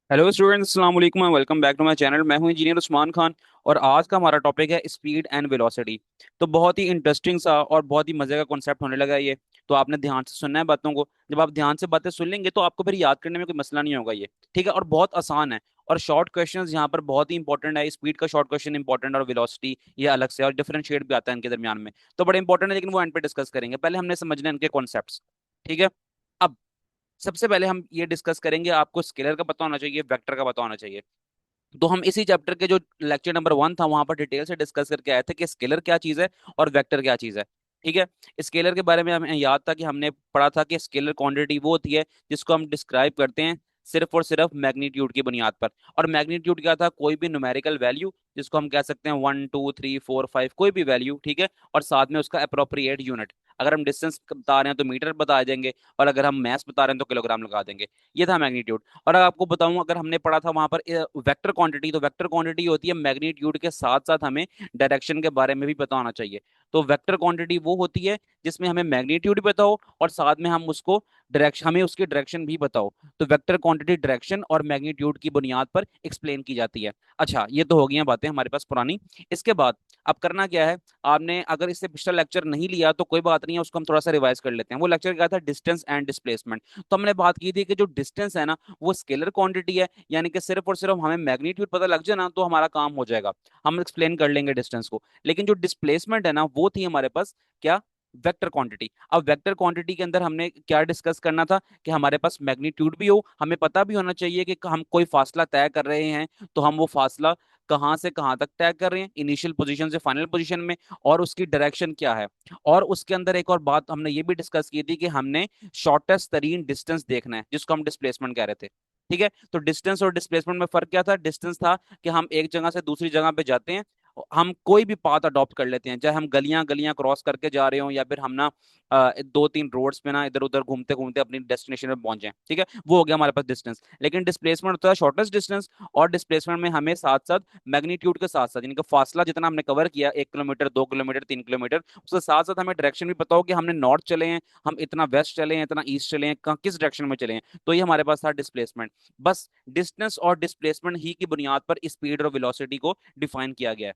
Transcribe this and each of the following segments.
Hello students, अस्सलाम वालेकुम and welcome back to my channel. मैं हूं इंजीनियर उस्मान खान और आज का हमारा टॉपिक है स्पीड एंड वेलोसिटी। तो बहुत ही इंटरेस्टिंग सा और बहुत ही मजे का कॉन्सेप्ट होने लगा है ये। तो आपने ध्यान से सुनना है बातों को। जब आप ध्यान से बातें सुन लेंगे तो आपको फिर याद करने में कोई मसला नहीं होगा ये। ठीक है, और बहुत आसान है। और शॉर्ट क्वेश्चंस यहाँ पर बहुत ही इंपॉर्टेंट है। स्पीड का शॉर्ट क्वेश्चन इंपॉर्टेंट और वेलोसिटी ये अलग से, और डिफरेंशिएट भी आता है इनके दरमियान में। तो बड़े इंपॉर्टेंट है, लेकिन वो एंड पे डिस्कस करेंगे। पहले हमने समझना है इनके कॉन्सेप्ट्स। ठीक है। अब सबसे पहले हम ये डिस्कस करेंगे, आपको स्केलर का पता होना चाहिए, वेक्टर का पता होना चाहिए। तो हम इसी चैप्टर के जो लेक्चर नंबर 1 था वहां पर डिटेल से डिस्कस करके आए थे कि स्केलर क्या चीज है और वेक्टर क्या चीज है। ठीक है। स्केलर के बारे में हमें याद था कि हमने पढ़ा था कि स्केलर क्वांटिटी वो होती है जिसको हम डिस्क्राइब करते हैं सिर्फ और सिर्फ मैग्नीट्यूड की बुनियाद पर। और मैग्नीट्यूड क्या था? कोई भी न्यूमेरिकल वैल्यू जिसको हम कह सकते हैं 1 2 3 4 5, कोई भी वैल्यू। ठीक है। और साथ में उसका अप्रोप्रिएट यूनिट। अगर हम डिस्टेंस बता रहे हैं तो मीटर बता देंगे, और अगर हम मैस बता रहे हैं तो किलोग्राम लगा देंगे। ये था मैग्नीट्यूड। और अगर आपको बताऊं, अगर हमने पढ़ा था वहां पर वेक्टर क्वांटिटी, तो वेक्टर क्वांटिटी होती है मैग्नीट्यूड के साथ साथ हमें डायरेक्शन के बारे में भी पता होना चाहिए। तो वेक्टर क्वांटिटी वो होती है जिसमें हमें मैग्नीट्यूड भी पता हो और साथ में हम उसको डायरेक्शन, हमें उसकी डायरेक्शन भी पता हो। तो वेक्टर क्वांटिटी डायरेक्शन और मैग्नीट्यूड की बुनियाद पर एक्सप्लेन की जाती है। अच्छा, ये तो हो गई हैं बातें हमारे पास पुरानी। इसके बाद अब करना क्या है? आपने अगर इससे पिछला लेक्चर नहीं लिया तो कोई बात नहीं है, उसको हम थोड़ा सा रिवाइज कर लेते हैं। वो लेक्चर क्या था? Distance and displacement. तो हमने बात की थी कि जो डिस्टेंस है ना, वो स्केलर क्वांटिटी है। यानी कि सिर्फ और सिर्फ हमें मैग्नीट्यूड पता लग जाए ना तो हमारा काम हो जाएगा, हम एक्सप्लेन कर लेंगे डिस्टेंस को। लेकिन जो डिस्प्लेसमेंट है ना, वो थी हमारे पास क्या? Vector quantity. अब वेक्टर क्वांटिटी के अंदर हमने क्या डिस्कस करना था कि हमारे पास मैग्नीट्यूड भी हो, हमें पता भी होना चाहिए कि हम कोई फासला तय कर रहे हैं तो हम वो फासला कहाँ से कहाँ तक तय कर रहे हैं, इनिशियल पोजीशन से फाइनल पोजीशन में, और उसकी डायरेक्शन क्या है। और उसके अंदर एक और बात हमने ये भी डिस्कस की थी कि हमने शॉर्टेस्ट तरीन डिस्टेंस देखना है जिसको हम डिस्प्लेसमेंट कह रहे थे। ठीक है। तो डिस्टेंस और डिस्प्लेसमेंट में फर्क क्या था? डिस्टेंस था कि हम एक जगह से दूसरी जगह पे जाते हैं, हम कोई भी पाथ अडॉप्ट कर लेते हैं, चाहे हम गलियां गलियां क्रॉस करके जा रहे हो या फिर हम ना 2 3 रोड्स पे ना इधर उधर घूमते घूमते अपनी डेस्टिनेशन पे पहुंच जाएं। ठीक है, वो हो गया हमारे पास डिस्टेंस। लेकिन डिस्प्लेसमेंट होता है शॉर्टेस्ट डिस्टेंस। और डिस्प्लेसमेंट में हमें साथ साथ मैग्नीट्यूड के साथ साथ, यानी कि फासला जितना हमने कवर किया, 1 किलोमीटर 2 किलोमीटर 3 किलोमीटर, उसके साथ साथ हमें डायरेक्शन भी पता हो कि हमने नॉर्थ चले हैं, हम इतना वेस्ट चले हैं, इतना ईस्ट चले हैं, कहाँ किस डायरेक्शन में चले हैं। तो ये हमारे पास था डिस्प्लेसमेंट। बस डिस्टेंस और डिस्प्लेसमेंट ही की बुनियाद पर स्पीड और वेलोसिटी को डिफाइन किया गया है।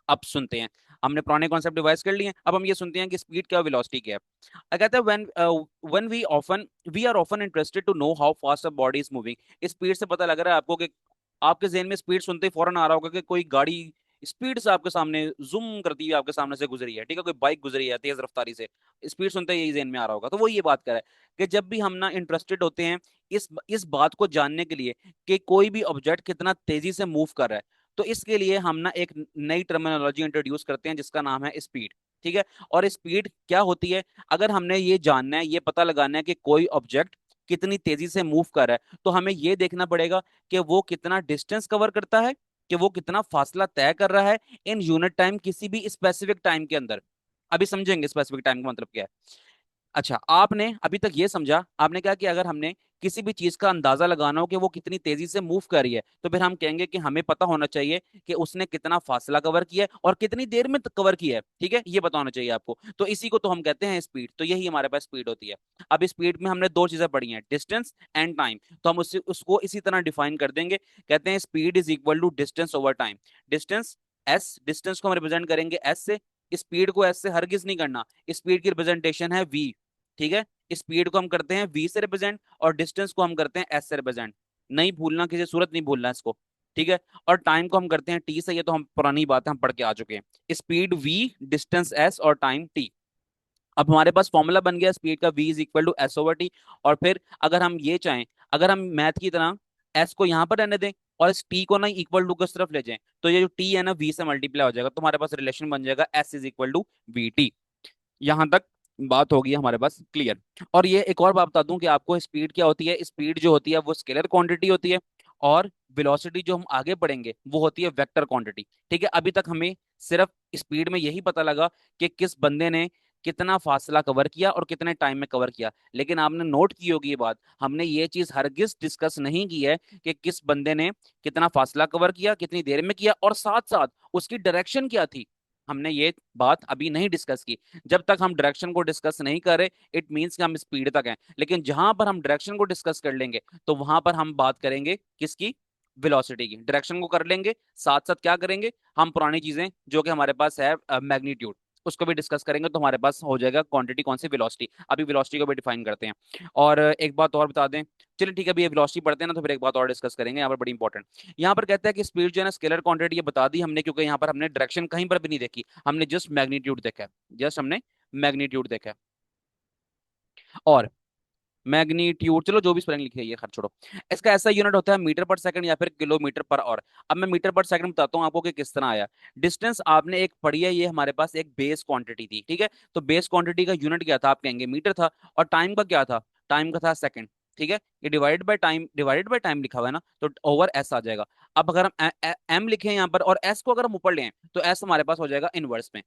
अब सुनते हैं, हमने पुराने कॉन्सेप्ट डिवाइस कर लिए, अब हम ये सुनते हैं कि स्पीड क्या, वेलोसिटी क्या है। कहता है when we are often interested to know how fast a body is moving. Speed से पता लग रहा है आपको कि आपके जहन में स्पीड सुनते ही फौरन आ रहा होगा कि कोई गाड़ी स्पीड से आपके सामने जूम करती हुई आपके सामने से गुजरी है। ठीक है, कोई बाइक गुजरी है तेज रफ्तारी से। स्पीड सुनते ही यही जहन में आ रहा होगा। तो वो ये बात कर रहा है कि जब भी हम ना इंटरेस्टेड होते हैं इस बात को जानने के लिए कि कोई भी ऑब्जेक्ट कितना तेजी से मूव कर रहा है, तो इसके लिए हम ना एक नई टर्मिनोलॉजी इंट्रोड्यूस करते हैं जिसका नाम है स्पीड। ठीक है। और स्पीड क्या होती है? अगर हमने ये जानना है, ये पता लगाना है कि कोई ऑब्जेक्ट कितनी तेजी से मूव कर रहा है, तो हमें ये देखना पड़ेगा कि वो कितना डिस्टेंस कवर करता है, कि वो कितना फासला तय कर रहा है इन यूनिट टाइम, किसी भी स्पेसिफिक टाइम के अंदर। अभी समझेंगे स्पेसिफिक टाइम का मतलब क्या है। अच्छा, आपने अभी तक ये समझा, आपने कहा कि अगर हमने किसी भी चीज का अंदाजा लगाना हो कि वो कितनी तेजी से मूव कर रही है, तो फिर हम कहेंगे कि हमें पता होना चाहिए कि उसने कितना फासला कवर किया है और कितनी देर में कवर किया है। ठीक है, ये पता होना चाहिए आपको। तो इसी को तो हम कहते हैं स्पीड। तो यही हमारे पास स्पीड होती है। अब स्पीड में हमने दो चीजें पढ़ी हैं, डिस्टेंस एंड टाइम। तो हम उससे उसको इसी तरह डिफाइन कर देंगे। कहते हैं speed is equal to distance over time. Distance S, distance को हम रिप्रेजेंट करेंगे एस से। स्पीड को एस से हरगिज नहीं करना, स्पीड की रिप्रेजेंटेशन है वी। ठीक है। स्पीड को हम करते हैं वी से रिप्रेजेंट और डिस्टेंस को हम करते हैं एस से रिप्रेजेंट। नहीं भूलना, किसी सूरत नहीं भूलना इसको। ठीक है। और टाइम को हम करते हैं टी से। ये तो हम पुरानी बात है, हम पढ़ के आ चुके हैं। स्पीड वी, डिस्टेंस एस और टाइम टी। अब हमारे पास फॉर्मूला बन गया स्पीड का, v is equal to S over T. और फिर अगर हम ये चाहें, अगर हम मैथ की तरह s को यहाँ पर रहने दें और इस t को ना इक्वल टू की तरफ ले जाएं, तो ये जो t है ना v से मल्टीप्लाई हो जाएगा, तो हमारे पास रिलेशन बन जाएगा s is equal to V T. यहां तक बात होगी हमारे पास क्लियर। और ये एक और बात बता दूं कि आपको स्पीड क्या होती है। स्पीड जो होती है वो स्केलर क्वांटिटी होती है, और वेलोसिटी जो हम आगे पढ़ेंगे वो होती है वेक्टर क्वांटिटी। ठीक है। अभी तक हमें सिर्फ स्पीड में यही पता लगा कि किस बंदे ने कितना फासला कवर किया और कितने टाइम में कवर किया। लेकिन आपने नोट की होगी ये बात, हमने ये चीज हरगिज डिस्कस नहीं की है कि किस बंदे ने कितना फासला कवर किया, कितनी देर में किया, और साथ साथ उसकी डायरेक्शन क्या थी। हमने ये बात अभी नहीं डिस्कस की। जब तक हम डायरेक्शन को डिस्कस नहीं करें, इट मींस कि हम स्पीड तक हैं। लेकिन जहां पर हम डायरेक्शन को डिस्कस कर लेंगे, तो वहां पर हम बात करेंगे किसकी? वेलोसिटी की। डायरेक्शन को कर लेंगे, साथ साथ क्या करेंगे, हम पुरानी चीजें जो कि हमारे पास है, मैग्नीट्यूड, उसको भी डिस्कस करेंगे, तो हमारे पास हो जाएगा क्वांटिटी कौन सी, वेलोसिटी। अभी वेलोसिटी को भी डिफाइन करते हैं। और एक बात और बता दें, चलिए ठीक है, अभी ये वेलोसिटी पढ़ते हैं ना, तो फिर एक बात और डिस्कस करेंगे यहाँ पर, बड़ी इंपॉर्टेंट। यहाँ पर कहता है कि स्पीड जो है ना स्केलर क्वांटिटी, ये बता दी हमने, क्योंकि यहाँ पर हमने डायरेक्शन कहीं पर भी नहीं देखी, हमने जस्ट मैग्नीट्यूड देखा है। जस्ट हमने मैग्नीट्यूड देखा है। और मैग्नीट्यूड, चलो जो भी स्पेलिंग लिखी है ये खैर छोड़ो। इसका ऐसा यूनिट होता है मीटर पर सेकंड या फिर किलोमीटर पर आवर। अब मैं मीटर पर सेकंड बताता हूँ आपको कि किस तरह आया। डिस्टेंस आपने एक पढ़ी है, ये हमारे पास एक बेस क्वांटिटी थी, ठीक है। तो बेस क्वांटिटी का यूनिट क्या था, आप कहेंगे मीटर था। और टाइम का क्या था? टाइम का था सेकंड। ठीक है, ये डिवाइडेड बाय टाइम लिखा हुआ है ना, तो ओवर एस आ जाएगा। अब अगर हम एम लिखे यहाँ पर और एस को अगर हम ऊपर ले आए, तो एस हमारे पास हो जाएगा इनवर्स में।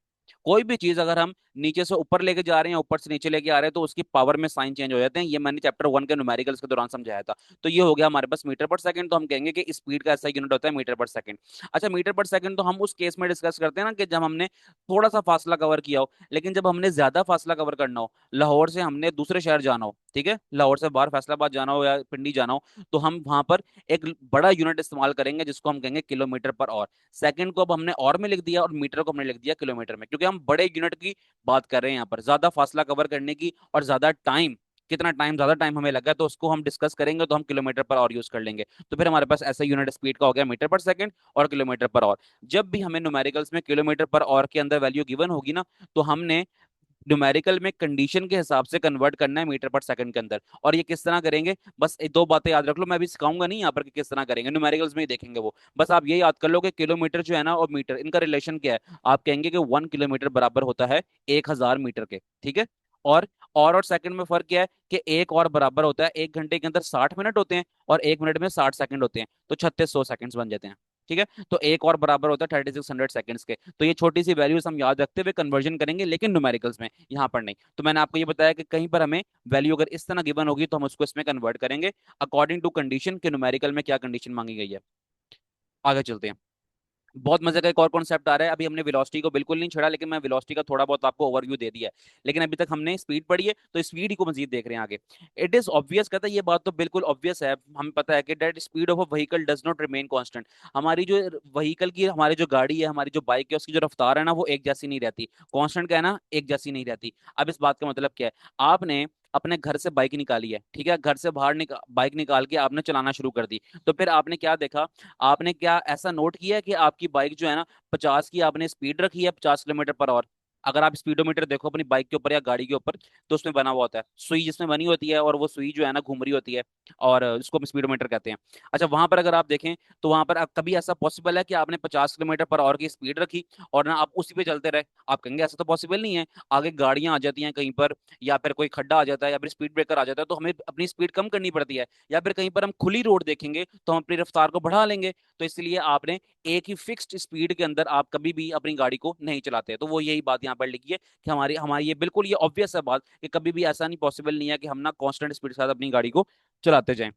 कोई भी चीज अगर हम नीचे से ऊपर लेके जा रहे हैं, ऊपर से नीचे लेके आ रहे हैं, तो उसकी पावर में साइन चेंज हो जाते हैं। ये मैंने चैप्टर 1 के न्यूमेरिकल्स के दौरान समझाया था। तो ये हो गया हमारे पास मीटर पर सेकंड। तो हम कहेंगे कि स्पीड का ऐसा यूनिट होता है मीटर पर सेकंड। अच्छा, मीटर पर सेकंड तो हम उस केस में डिस्कस करते हैं ना कि जब हमने थोड़ा सा फासला कवर किया हो। लेकिन जब हमने ज्यादा फासला कवर करना हो, लाहौर से हमने दूसरे शहर जाना हो, ठीक है, लाहौर से बाहर फैसलाबाद जाना हो या पिंडी जाना हो, तो हम वहां पर एक बड़ा यूनिट इस्तेमाल करेंगे जिसको हम कहेंगे किलोमीटर पर आवर। सेकंड को अब हमने और में लिख दिया और मीटर को हमने लिख दिया किलोमीटर में, क्योंकि हम बड़े यूनिट की बात कर रहे हैं यहाँ पर, ज्यादा फासला कवर करने की। और ज्यादा टाइम, कितना टाइम, ज्यादा टाइम हमें लगा, तो उसको हम डिस्कस करेंगे, तो हम किलोमीटर पर आवर यूज कर लेंगे। तो फिर हमारे पास ऐसा यूनिट स्पीड का हो गया मीटर पर सेकंड और किलोमीटर पर आवर। जब भी हमें न्यूमेरिकल्स में किलोमीटर पर आवर के अंदर वैल्यू गिवन होगी ना, तो हमने न्यूमेरिकल में कंडीशन के हिसाब से कन्वर्ट करना है मीटर पर सेकंड के अंदर। और ये किस तरह करेंगे, बस ये दो बातें याद रख लो, मैं भी सिखाऊंगा नहीं यहाँ पर कि किस तरह करेंगे, न्यूमेरिकल्स में ही देखेंगे वो। बस आप ये याद कर लो कि किलोमीटर जो है ना और मीटर, इनका रिलेशन क्या है। आप कहेंगे कि 1 किलोमीटर बराबर होता है 1,000 मीटर के, ठीक है। और सेकंड में फर्क क्या है कि एक और बराबर होता है, 1 घंटे के अंदर 60 मिनट होते हैं और 1 मिनट में 60 सेकंड होते हैं, तो 3600 सेकंड्स बन जाते हैं। ठीक है, तो एक और बराबर होता है 3600 सेकंड्स के। तो ये छोटी सी वैल्यूज हम याद रखते हुए कन्वर्जन करेंगे, लेकिन न्यूमेरिकल्स में, यहाँ पर नहीं। तो मैंने आपको ये बताया कि कहीं पर हमें वैल्यू अगर इस तरह गिवन होगी, तो हम उसको इसमें कन्वर्ट करेंगे अकॉर्डिंग टू कंडीशन के न्यूमेरिकल में क्या कंडीशन मांगी गई है। आगे चलते हैं। बहुत मजे का एक और कॉन्सेप्ट आ रहा है। अभी हमने वेलोसिटी को बिल्कुल नहीं छेड़ा, लेकिन मैं वेलोसिटी का थोड़ा बहुत आपको ओवरव्यू दे दिया है। लेकिन अभी तक हमने स्पीड पढ़ी है, तो स्पीड ही को मजीद देख रहे हैं आगे। इट इज ऑब्वियस, कहता है ये बात तो बिल्कुल ऑब्वियस है, हमें पता है कि that speed of a vehicle does not remain constant. हमारी जो व्हीकल की, हमारी जो गाड़ी है, हमारी जो बाइक है, उसकी जो रफ्तार है ना, वो एक जैसी नहीं रहती। कांस्टेंट क्या है ना, एक जैसी नहीं रहती। अब इस बात का मतलब क्या है, आपने अपने घर से बाइक निकाली है, ठीक है, घर से बाहर बाइक निकाल के आपने चलाना शुरू कर दी। तो फिर आपने क्या देखा, आपने क्या ऐसा नोट किया है कि आपकी बाइक जो है ना, 50 की आपने स्पीड रखी है, 50 किलोमीटर पर आवर। अगर आप स्पीडोमीटर देखो अपनी बाइक के ऊपर या गाड़ी के ऊपर, तो उसमें बना हुआ होता है सुई, जिसमें बनी होती है, और वो सुई जो है ना घूम रही होती है, और इसको हम स्पीडोमीटर कहते हैं। अच्छा, वहां पर अगर आप देखें, तो वहां पर कभी ऐसा पॉसिबल है कि आपने 50 किलोमीटर पर आवर की स्पीड रखी और ना आप उसी पे चलते रहे? आप कहेंगे ऐसा तो पॉसिबल नहीं है, आगे गाड़ियां आ जाती हैं कहीं पर, या फिर कोई खड्डा आ जाता है, या फिर स्पीड ब्रेकर आ जाता है, तो हमें अपनी स्पीड कम करनी पड़ती है। या फिर कहीं पर हम खुली रोड देखेंगे, तो हम अपनी रफ्तार को बढ़ा लेंगे। तो इसलिए आपने एक ही फिक्स्ड स्पीड के अंदर आप कभी भी अपनी गाड़ी को नहीं चलाते। तो वो यही बात यहाँ पर लिखी है कि हमारी हमारी ये बिल्कुल ये ऑब्वियस है बात कि कभी भी ऐसा नहीं, पॉसिबल नहीं है कि हम ना कांस्टेंट स्पीड के साथ अपनी गाड़ी को चलाते जाएं।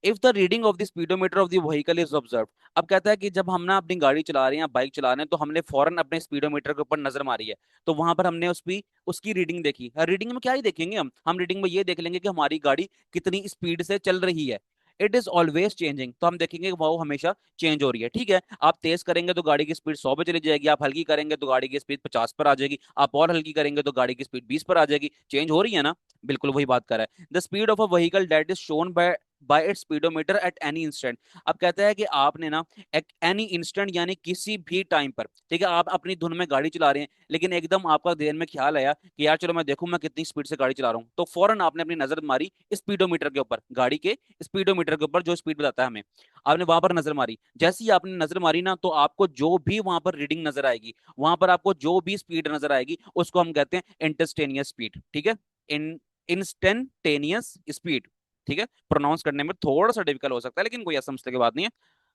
If the reading of the speedometer of the vehicle is observe. अब कहता है कि जब हम ना अपनी गाड़ी चला रहे हैं, बाइक चला रहे हैं, तो हमने फौरन अपने स्पीडोमीटर के ऊपर नजर मारी है, तो वहां पर हमने उसकी रीडिंग देखी। रीडिंग में क्या ही देखेंगे, हम रीडिंग में ये देख लेंगे कि हमारी गाड़ी कितनी स्पीड से चल रही है। इट इज ऑलवेज चेंजिंग, तो हम देखेंगे कि वो हमेशा चेंज हो रही है। ठीक है, आप तेज करेंगे तो गाड़ी की स्पीड 100 पे चली जाएगी, आप हल्की करेंगे तो गाड़ी की स्पीड 50 पर आ जाएगी, आप और हल्की करेंगे तो गाड़ी की स्पीड 20 पर आ जाएगी। चेंज हो रही है ना, बिल्कुल वही बात कर रहा है। The speed of a vehicle that is shown by it's speedometer at any instant. अब कहता है कि आपने ना एक एनी इंस्टेंट यानी किसी भी टाइम पर, ठीक है, आप अपनी धुन में गाड़ी चला रहे हैं, लेकिन एकदम आपका देर में ख्याल आया कि यार चलो मैं देखूं मैं कितनी स्पीड से गाड़ी चला रहा हूँ, तो फौरन आपने अपनी नजर मारी स्पीडोमीटर के ऊपर, गाड़ी के स्पीडोमीटर के ऊपर जो स्पीड बताता है हमें, आपने वहां पर नजर मारी। जैसे ही आपने नजर मारी ना, तो आपको जो भी वहां पर रीडिंग नजर आएगी, वहां पर आपको जो भी स्पीड नजर आएगी, उसको हम कहते हैं इंस्टेंटेनियस स्पीड। ठीक है, इन इंस्टेंटेनियस स्पीड। ठीक है, प्रोनाउंस करने में थोड़ा सा डिफिकल्ट हो सकता है, लेकिन कोई ऐसा मसले की बात नहीं है।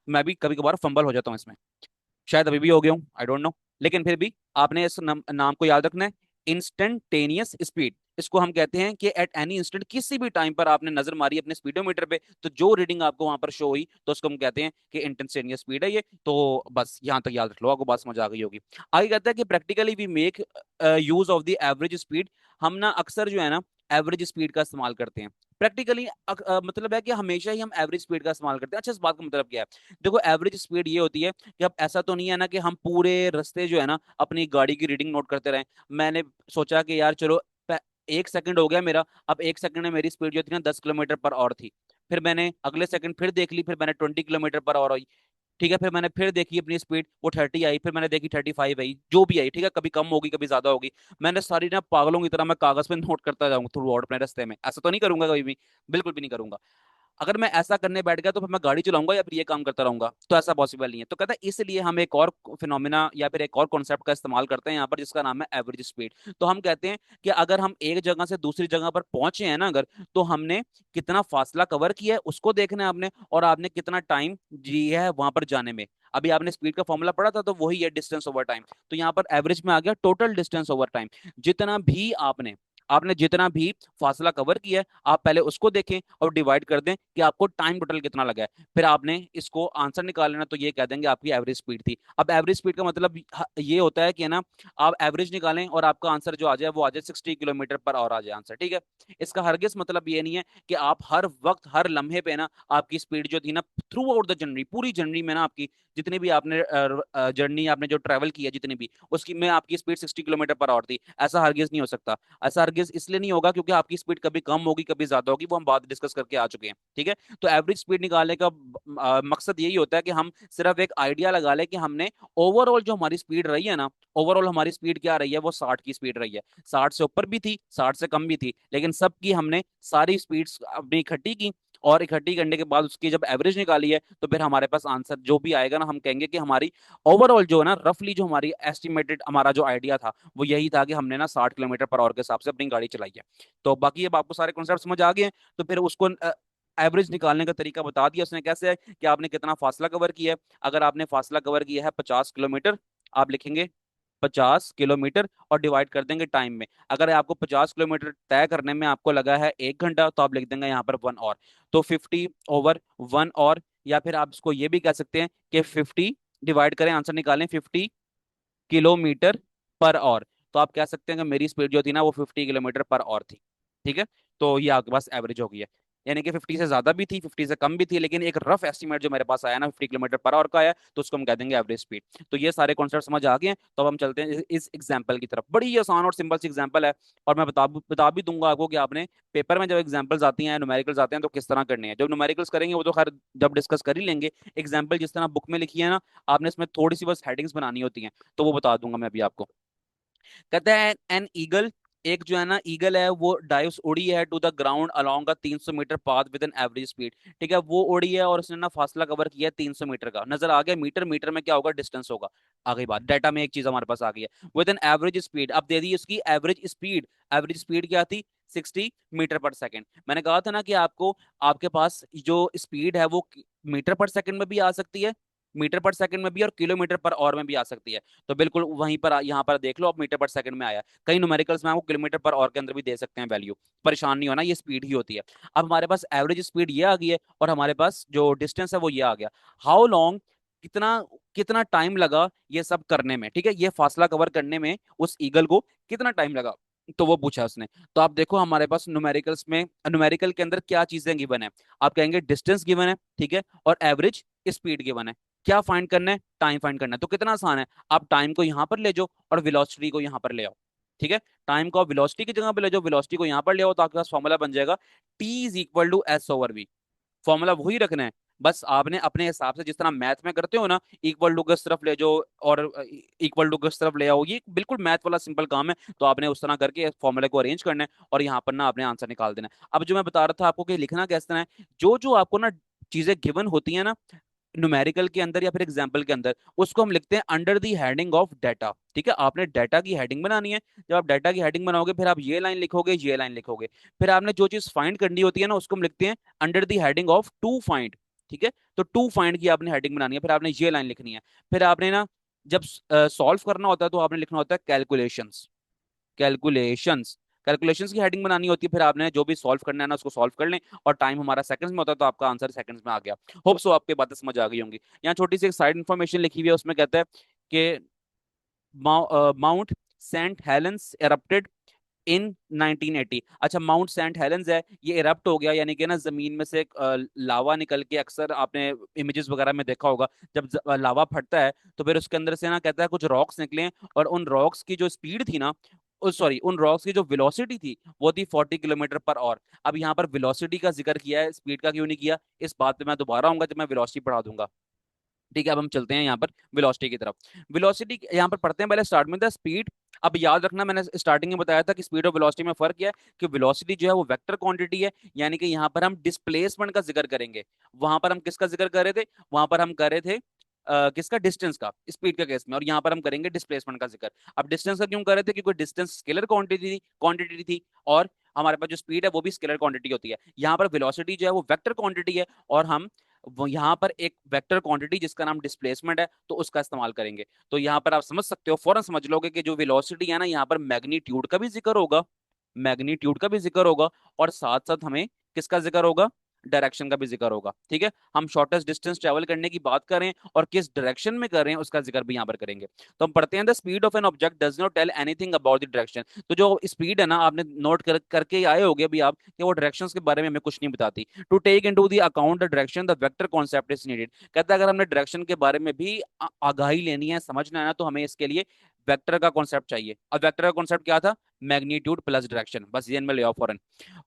मैं भी कभी कभार फंबल हो जाता हूँ इसमें, शायद अभी भी हो गया हूँ, आई डोंट नो। लेकिन फिर भी आपने इस नाम को याद रखना है, इंस्टेंटेनियस स्पीड। इसको हम कहते हैं कि एट एनी इंस्टेंट, किसी भी टाइम पर आपने नजर मारी अपने स्पीडोमीटर पे, तो जो रीडिंग आपको वहां पर शो हुई तो उसको हम कहते हैं कि इंस्टेंटेनियस स्पीड है ये। तो बस यहाँ तक याद रख लो, आपको बात समझ आ गई होगी। आगे कहता है कि practically we make use of the average speed. हम ना अक्सर जो है ना एवरेज स्पीड का इस्तेमाल करते हैं। प्रैक्टिकली मतलब है कि हमेशा ही हम एवरेज स्पीड का इस्तेमाल करते हैं। अच्छा, इस बात का मतलब क्या है? देखो, एवरेज स्पीड ये होती है कि अब ऐसा तो नहीं है ना कि हम पूरे रास्ते जो है ना अपनी गाड़ी की रीडिंग नोट करते रहें। मैंने सोचा कि यार चलो 1 सेकंड हो गया मेरा, अब 1 सेकंड में मेरी स्पीड जो थी ना 10 किलोमीटर पर आवर थी। फिर मैंने अगले सेकंड फिर देख ली, फिर मैंने 20 किलोमीटर पर आवर आई। ठीक है, फिर मैंने फिर देखी अपनी स्पीड, वो 30 आई, फिर मैंने देखी 35 आई, जो भी आई, ठीक है, कभी कम होगी कभी ज्यादा होगी। मैंने सारी ना पागलों की तरह मैं कागज पे नोट करता जाऊंगा थ्रू आउट अपने रास्ते में। ऐसा तो नहीं करूंगा कभी भी, बिल्कुल भी नहीं करूंगा। अगर मैं ऐसा करने बैठ गया तो फिर मैं गाड़ी चलाऊंगा या फिर ये काम करता रहूंगा? तो ऐसा पॉसिबल नहीं है। तो कहता है इसलिए हम एक और फिनोमिना या फिर एक और कॉन्सेप्ट का इस्तेमाल करते हैं यहाँ पर, जिसका नाम है एवरेज स्पीड। तो हम कहते हैं कि अगर हम एक जगह से दूसरी जगह पर पहुंचे हैं ना अगर, तो हमने कितना फासला कवर किया है उसको देखना है आपने, और आपने कितना टाइम जिया है वहां पर जाने में। अभी आपने स्पीड का फॉर्मूला पढ़ा था, तो वही है डिस्टेंस ओवर टाइम। तो यहाँ पर एवरेज में आ गया टोटल डिस्टेंस ओवर टाइम। जितना भी आपने आपने जितना भी फासला कवर किया है, आप पहले उसको देखें और डिवाइड कर दें कि आपको टाइम टोटल कितना लगा है। फिर आपने इसको आंसर निकाल लेना, तो ये कह देंगे आपकी एवरेज स्पीड थी। अब एवरेज स्पीड का मतलब ये होता है कि ना, आप एवरेज निकालें और आपका आंसर जो आ जाए वो आ जाए 60 किलोमीटर पर आवर आ जाए आंसर, ठीक है। इसका हरगिज मतलब ये नहीं है कि आप हर वक्त हर लम्हे पे ना आपकी स्पीड जो थी ना थ्रू आउट द जर्नी, पूरी जर्नी में ना आपकी जितनी भी आपने जर्नी आपने जो ट्रेवल किया जितनी भी, उसकी में आपकी स्पीड 60 किलोमीटर पर आवर थी। ऐसा हरगिज नहीं हो सकता। ऐसा हरगिज इसलिए नहीं होगा क्योंकि आपकी स्पीड कभी कम होगी कभी ज्यादा होगी, वो हम बात डिस्कस करके आ चुके हैं, ठीक है। तो एवरेज स्पीड निकालने का मकसद यही होता है कि हम सिर्फ एक आइडिया लगा लें कि हमने ओवरऑल जो हमारी स्पीड रही है ना, ओवरऑल हमारी स्पीड क्या रही है, वो 60 की स्पीड रही है। 60 से ऊपर भी थी, 60 से कम भी थी, लेकिन सबकी हमने सारी स्पीड्स अपनी इकट्ठी की, और इकट्ठी करने के बाद उसकी जब एवरेज निकाली है, तो फिर हमारे पास आंसर जो भी आएगा ना, हम कहेंगे कि हमारी ओवरऑल जो है ना, रफली जो हमारी एस्टिमेटेड हमारा जो आइडिया था वो यही था कि हमने ना 60 किलोमीटर पर आवर के हिसाब से अपनी गाड़ी चलाई है। तो बाकी अब आपको सारे कॉन्सेप्ट समझ आ गए हैं। तो फिर उसको एवरेज निकालने का तरीका बता दिया उसने कैसे है, कि आपने कितना फासला कवर किया है। अगर आपने फासला कवर किया है 50 किलोमीटर, आप लिखेंगे 50 किलोमीटर और डिवाइड कर देंगे टाइम में। अगर आपको 50 किलोमीटर तय करने में आपको लगा है 1 घंटा, तो आप लिख देंगे यहाँ पर 1 आवर। तो 50/1 आवर, या फिर आप इसको ये भी कह सकते हैं कि 50 डिवाइड करें, आंसर निकालें 50 किलोमीटर पर आवर। तो आप कह सकते हैं कि मेरी स्पीड जो थी ना वो 50 किलोमीटर पर आवर थी, ठीक है। तो ये आपके पास एवरेज हो गई है, यानी कि 50 से ज्यादा भी थी 50 से कम भी थी, लेकिन एक रफ एस्टिमेट जो मेरे पास आया ना 50 किलोमीटर पर आवर का आया, तो उसको हम कह देंगे एवरेज स्पीड। तो ये सारे कॉन्सेप्ट समझ आ गए हैं। तो अब हम चलते हैं इस एग्जाम्पल की तरफ। बड़ी ही आसान और सिंपल सी एग्जाम्पल है, और मैं बता भी दूंगा आपको कि आपने पेपर में जब एग्जाम्पल्स आती हैं, न्यूमेरिकल्स आते हैं, तो किस तरह करने हैं। जब न्यूमेरिकल्स करेंगे वो तो खैर जब डिस्कस कर ही लेंगे। एग्जाम्पल जिस तरह बुक में लिखी है ना, आपने इसमें थोड़ी सी बस हेडिंग्स बनानी होती हैं, तो वो बता दूंगा मैं अभी आपको। कहता है एन ईगल, एक जो है ना ईगल है वो डाइव्स उड़ी है to the ground along a 300 metre path with an average speed. ठीक है, वो उड़ी है और उसने ना फासला कवर किया है 300 मीटर का। नजर आ गया मीटर, मीटर में क्या होगा, डिस्टेंस होगा। आ गई बात, डाटा में एक चीज हमारे पास आ गई है, विद एन एवरेज स्पीड। अब दे दी उसकी एवरेज स्पीड। एवरेज स्पीड क्या थी, 60 मीटर पर सेकेंड। मैंने कहा था ना कि आपको आपके पास जो स्पीड है वो मीटर पर सेकेंड में भी आ सकती है, मीटर पर सेकंड में भी, और किलोमीटर पर आवर में भी आ सकती है। तो बिल्कुल वहीं पर यहाँ पर देख लो, अब मीटर पर सेकंड में आया। कई न्यूमेरिकल्स में आपको किलोमीटर पर आवर के अंदर भी दे सकते हैं वैल्यू, परेशान नहीं होना, ये स्पीड ही होती है। अब हमारे पास एवरेज स्पीड ये आ गई है, और हमारे पास जो डिस्टेंस है वो ये आ गया। हाउ लॉन्ग, कितना कितना टाइम लगा ये सब करने में, ठीक है, ये फासला कवर करने में उस ईगल को कितना टाइम लगा, तो वो पूछा उसने। तो आप देखो हमारे पास न्यूमेरिकल्स में, न्यूमेरिकल के अंदर क्या चीजें गिवन है। आप कहेंगे डिस्टेंस गिवन है, ठीक है, और एवरेज स्पीड गिवन है। क्या फाइंड करना है, टाइम फाइंड करना है। तो कितना आसान है, आप टाइम को यहां पर ले जाओ और वेलोसिटी को यहां पर ले आओ, ठीक है। टाइम को वेलोसिटी की जगह पे ले जाओ, वेलोसिटी को यहां पर ले आओ, तो आपके पास फॉर्मूला बन जाएगा T=S/V। फॉर्मूला वही रखना है, बस आपने अपने हिसाब से जिस तरह मैथ में करते हो ना, इक्वल टू किस तरफ ले जाओ और इक्वल टू किस तरफ ले आओ, ये बिल्कुल मैथ वाला सिंपल काम है। तो आपने उस तरह करके फॉर्मूले को अरेंज करना है और यहाँ पर ना आपने आंसर निकाल देना है। अब जो मैं बता रहा था आपको कि लिखना किस तरह है, जो जो आपको ना चीजें गिवन होती है ना न्यूमेरिकल के अंदर या फिर एग्जाम्पल के अंदर, उसको हम लिखते हैं under the heading of data. ठीक है, आपने डाटा की हेडिंग बनानी है। जब आप डाटा की हेडिंग बनाओगे, फिर आप ये लाइन लिखोगे, ये लाइन लिखोगे। फिर आपने जो चीज फाइंड करनी होती है ना, उसको हम लिखते हैं under the heading of to find. ठीक है, तो टू फाइंड की आपने हेडिंग बनानी है, फिर आपने ये लाइन लिखनी है। फिर आपने ना जब सॉल्व करना होता है, तो आपने लिखना होता है कैलकुलेशंस। कैलकुलेशंस कैलकुलेशंस की हेडिंग बनानी होती है, फिर आपने जो भी सॉल्व करना है ना उसको सॉल्व कर लें, और टाइम हमारा सेकंड्स में होता है, तो आपका आंसर सेकंड्स में आ गया। होप सो आपकी बातें समझ आ गई होंगी। यहाँ छोटी सी एक साइड इन्फॉर्मेशन लिखी हुई है, उसमें कहता है कि माउंट सेंट हेलेंस एरप्टेड इन 1980। अच्छा, माउंट सेंट हेलेंस है, ये इरप्ट हो गया, यानी कि ना जमीन में से लावा निकल के, अक्सर आपने इमेजेस वगैरह में देखा होगा, जब लावा फटता है तो फिर उसके अंदर से ना कहता है कुछ रॉक्स निकले हैं, और उन रॉक्स की जो स्पीड थी ना, सॉरी, उन रॉक्स की जो वेलोसिटी थी वो थी 40 किलोमीटर पर आवर। अब यहाँ पर वेलोसिटी का जिक्र किया है, स्पीड का क्यों नहीं किया, इस बात पे मैं दोबारा आऊंगा जब मैं वेलोसिटी पढ़ा दूंगा। ठीक है, अब हम चलते हैं यहाँ पर वेलोसिटी की तरफ। वेलोसिटी यहाँ पर पढ़ते हैं, पहले स्टार्ट में था स्पीड। अब याद रखना, मैंने स्टार्टिंग में बताया था कि स्पीड और वेलोसिटी में फर्क क्या है, कि वेलोसिटी जो है वो वेक्टर क्वांटिटी है, यानी कि यहाँ पर हम डिस्प्लेसमेंट का जिक्र करेंगे। वहां पर हम किसका जिक्र कर रहे थे, वहां पर हम कर रहे थे किसका, डिस्टेंस का, स्पीड के केस में, और यहाँ पर हम करेंगे डिस्प्लेसमेंट का जिक्र। अब डिस्टेंस का क्यों कर रहे थे, क्योंकि डिस्टेंस स्केलर क्वांटिटी थी, और हमारे पास जो स्पीड है वो भी स्केलर क्वांटिटी होती है। यहाँ पर वेलोसिटी जो है वो वेक्टर क्वांटिटी है, और हम वो यहाँ पर एक वेक्टर क्वांटिटी जिसका नाम डिस्प्लेसमेंट है तो उसका इस्तेमाल करेंगे। तो यहाँ पर आप समझ सकते हो, फौरन समझ लोगे कि जो वेलोसिटी है ना, यहाँ पर मैग्नीट्यूड का भी जिक्र होगा, मैग्नीट्यूड का भी जिक्र होगा, और साथ साथ हमें किसका जिक्र होगा, डायरेक्शन का भी जिक्र होगा। ठीक है, हम शॉर्टेस्ट डिस्टेंस ट्रेवल करने की बात करें और किस डायरेक्शन में कर रहे हैं उसका जिक्र भी यहाँ पर करेंगे। तो हम पढ़ते हैं, the speed of an object does not tell anything about the direction. तो जो स्पीड है ना, आपने नोट करके ही आए होगे अभी आप, कि वो डायरेक्शंस के बारे में हमें कुछ नहीं बताती। To take into the account the direction the vector concept is needed. कहता है अगर हमने डायरेक्शन के बारे में भी आगाही लेनी है, समझना है ना, तो हमें इसके लिए वेक्टर का कॉन्सेप्ट चाहिए। अब वेक्टर का कॉन्सेप्ट क्या था, मैग्नीट्यूड प्लस डायरेक्शन, बस ये में ले आओ फॉरन।